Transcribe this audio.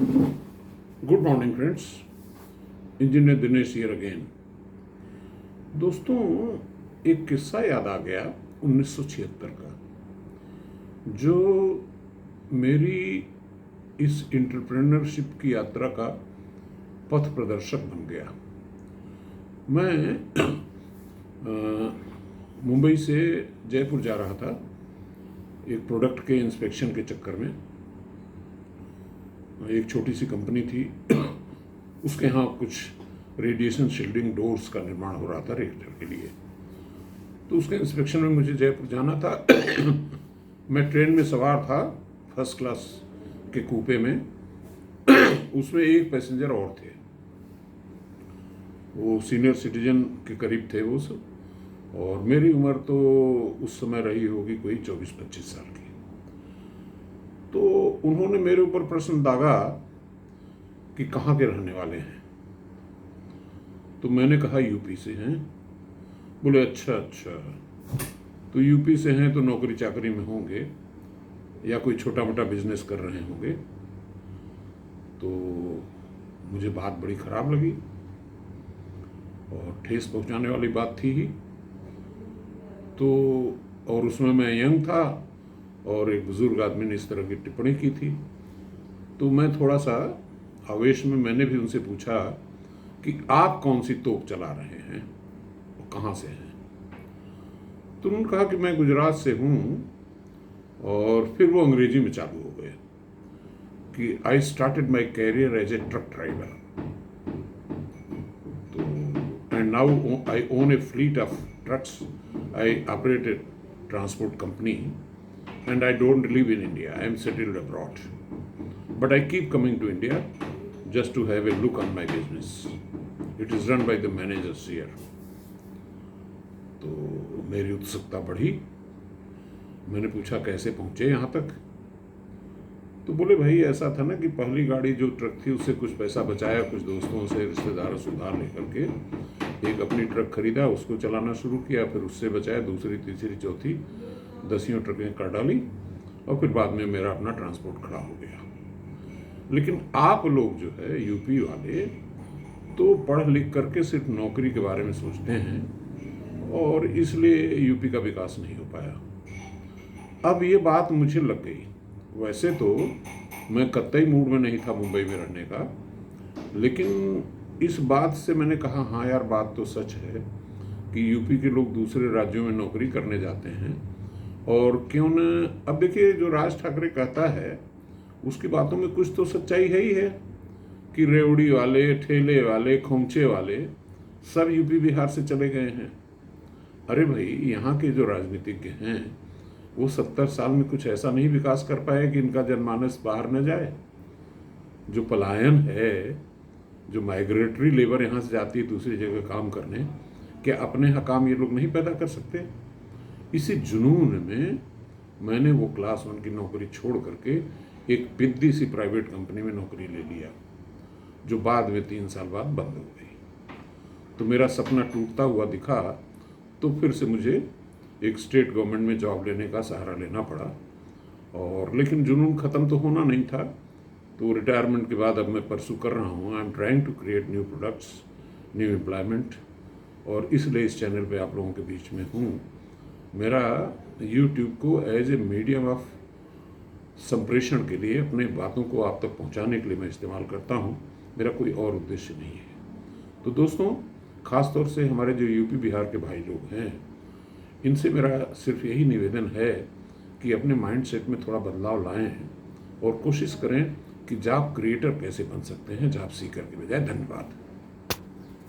Good morning friends, engineer Dinesh here again. दोस्तों, एक किस्सा याद आ गया 1976 का, जो मेरी इस एंटरप्रेन्योरशिप की यात्रा का पथ प्रदर्शक बन गया। मैं मुंबई से जयपुर जा रहा था एक प्रोडक्ट के इंस्पेक्शन के चक्कर में। एक छोटी सी कंपनी थी, उसके यहाँ कुछ रेडिएशन शील्डिंग डोर्स का निर्माण हो रहा था रिएक्टर के लिए। तो उसके इंस्पेक्शन में मुझे जयपुर जाना था। मैं ट्रेन में सवार था, फर्स्ट क्लास के कूपे में। उसमें एक पैसेंजर और थे, वो सीनियर सिटीजन के करीब थे वो सब, और मेरी उम्र तो उस समय रही होगी कोई 24-25 साल की। तो उन्होंने मेरे ऊपर प्रश्न दागा कि कहाँ के रहने वाले हैं। तो मैंने कहा यूपी से हैं। बोले अच्छा, तो यूपी से हैं तो नौकरी चाकरी में होंगे या कोई छोटा मोटा बिजनेस कर रहे होंगे। तो मुझे बात बड़ी खराब लगी और ठेस पहुंचाने वाली बात थी ही। तो और उसमें मैं यंग था और एक बुजुर्ग आदमी ने इस तरह की टिप्पणी की थी। तो मैं थोड़ा सा आवेश में मैंने भी उनसे पूछा कि आप कौन सी तोप चला रहे हैं और कहाँ से हैं। तो उन्होंने कहा कि मैं गुजरात से हूँ, और फिर वो अंग्रेजी में चालू हो गए कि I started my career as a truck driver, तो and now I own a fleet of trucks, I operate a transport company, and I don't live in India. I am settled abroad. But I keep coming to India just to have a look on my business. It is run by the managers here. तो मेरी उत्सुकता बढ़ी। मैंने पूछा कैसे पहुंचे यहाँ तक। तो बोले भाई ऐसा था ना कि पहली गाड़ी जो ट्रक थी उससे कुछ पैसा बचाया, कुछ दोस्तों से रिश्तेदारों से उधार लेकर के एक अपनी ट्रक खरीदा, उसको चलाना शुरू किया, फिर उससे बचाया दूसरी तीसरी चौथी 10 ट्रकें कर डाली, और फिर बाद में मेरा अपना ट्रांसपोर्ट खड़ा हो गया। लेकिन आप लोग जो है यूपी वाले, तो पढ़ लिख करके सिर्फ नौकरी के बारे में सोचते हैं, और इसलिए यूपी का विकास नहीं हो पाया। अब ये बात मुझे लग गई। वैसे तो मैं कतई मूड में नहीं था मुंबई में रहने का, लेकिन इस बात से मैंने कहा हाँ यार, बात तो सच है कि यूपी के लोग दूसरे राज्यों में नौकरी करने जाते हैं, और क्यों न। अब देखिए, जो राज ठाकरे कहता है उसकी बातों में कुछ तो सच्चाई है ही है कि रेवड़ी वाले, ठेले वाले, खोमचे वाले सब यूपी बिहार से चले गए हैं। अरे भाई, यहाँ के जो राजनीतिज्ञ हैं वो 70 साल में कुछ ऐसा नहीं विकास कर पाए कि इनका जनमानस बाहर न जाए। जो पलायन है, जो माइग्रेटरी लेबर यहाँ से जाती है दूसरी जगह काम करने, क्या अपने यहाँ काम ये लोग नहीं पैदा कर सकते? इसी जुनून में मैंने वो क्लास 1 की नौकरी छोड़ करके एक पिद्दी सी प्राइवेट कंपनी में नौकरी ले लिया, जो बाद में 3 साल बाद बंद हो गई। तो मेरा सपना टूटता हुआ दिखा, तो फिर से मुझे एक स्टेट गवर्नमेंट में जॉब लेने का सहारा लेना पड़ा। और लेकिन जुनून ख़त्म तो होना नहीं था, तो रिटायरमेंट के बाद अब मैं परसू कर रहा हूँ। I am trying to create new products, new employment, और इसलिए इस चैनल पे आप लोगों के बीच में हूँ। मेरा YouTube को एज ए मीडियम ऑफ संप्रेषण के लिए, अपने बातों को आप तक पहुंचाने के लिए मैं इस्तेमाल करता हूं। मेरा कोई और उद्देश्य नहीं है। तो दोस्तों, ख़ास तौर से हमारे जो यूपी बिहार के भाई लोग हैं, इनसे मेरा सिर्फ यही निवेदन है कि अपने माइंडसेट में थोड़ा बदलाव लाएं और कोशिश करें कि जॉब क्रिएटर कैसे बन सकते हैं, जॉब सीकर के बजाय। धन्यवाद।